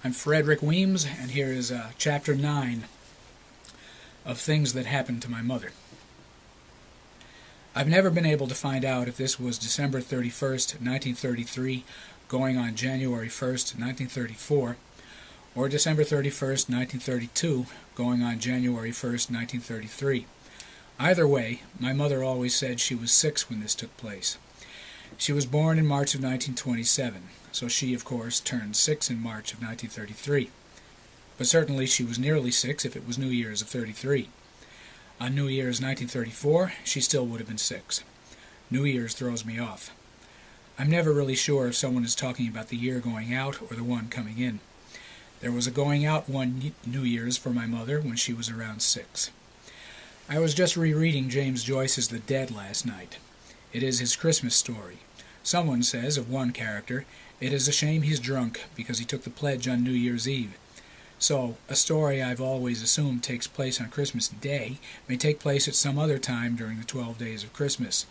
I'm Frederick Wemyss, and here is Chapter 9 of Things That Happened to My Mother. I've never been able to find out if this was December 31st, 1933, going on January 1st, 1934, or December 31st, 1932, going on January 1st, 1933. Either way, my mother always said she was 6 when this took place. She was born in March of 1927, so she, of course, turned 6 in March of 1933. But certainly she was nearly 6 if it was New Year's of 33. On New Year's 1934, she still would have been 6. New Year's throws me off. I'm never really sure if someone is talking about the year going out or the one coming in. There was a going out one New Year's for my mother when she was around 6. I was just rereading James Joyce's The Dead last night. It is his Christmas story. Someone says of one character, "It is a shame he's drunk because he took the pledge on New Year's Eve." So, a story I've always assumed takes place on Christmas Day may take place at some other time during the 12 days of Christmas.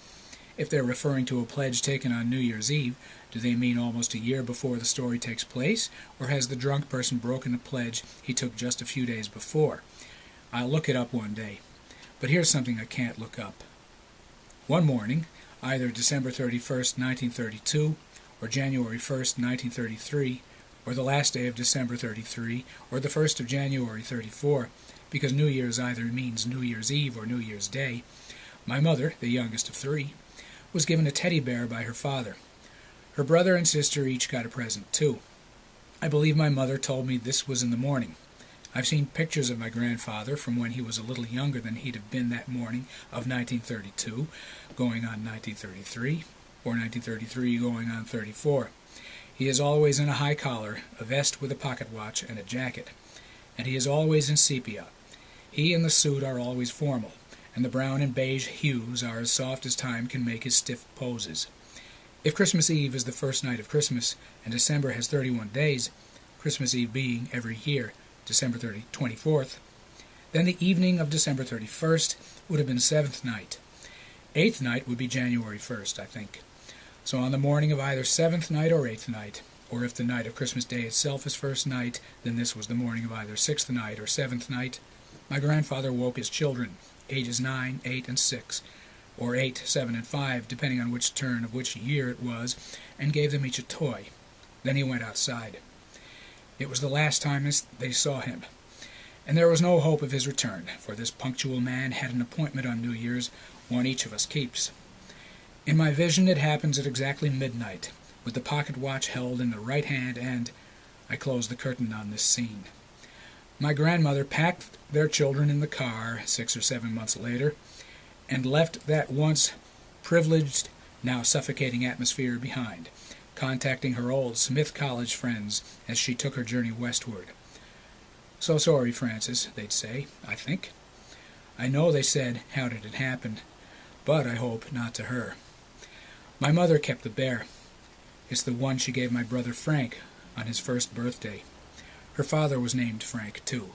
If they're referring to a pledge taken on New Year's Eve, do they mean almost a year before the story takes place, or has the drunk person broken a pledge he took just a few days before? I'll look it up one day. But here's something I can't look up. One morning, either December 31st, 1932, or January 1st, 1933, or the last day of December 33, or the 1st of January 34, because New Year's either means New Year's Eve or New Year's Day, my mother, the youngest of 3, was given a teddy bear by her father. Her brother and sister each got a present, too. I believe my mother told me this was in the morning. I've seen pictures of my grandfather from when he was a little younger than he'd have been that morning of 1932, going on 1933, or 1933 going on 34. He is always in a high collar, a vest with a pocket watch, and a jacket. And he is always in sepia. He and the suit are always formal, and the brown and beige hues are as soft as time can make his stiff poses. If Christmas Eve is the first night of Christmas, and December has 31 days, Christmas Eve being every year December 24th, then the evening of December 31st would have been 7th night. 8th night would be January 1st, I think. So on the morning of either 7th night or 8th night, or if the night of Christmas Day itself is first night, then this was the morning of either 6th night or 7th night, my grandfather woke his children, ages 9, 8, and 6, or 8, 7, and 5, depending on which turn of which year it was, and gave them each a toy. Then he went outside. It was the last time they saw him, and there was no hope of his return, for this punctual man had an appointment on New Year's, one each of us keeps. In my vision it happens at exactly midnight, with the pocket watch held in the right hand, and I close the curtain on this scene. My grandmother packed their children in the car 6 or 7 months later, and left that once privileged, now suffocating atmosphere behind, contacting her old Smith College friends as she took her journey westward. "So sorry, Francis," they'd say, I think. I know they said, "How did it happen?" But I hope not to her. My mother kept the bear. It's the one she gave my brother Frank on his first birthday. Her father was named Frank, too.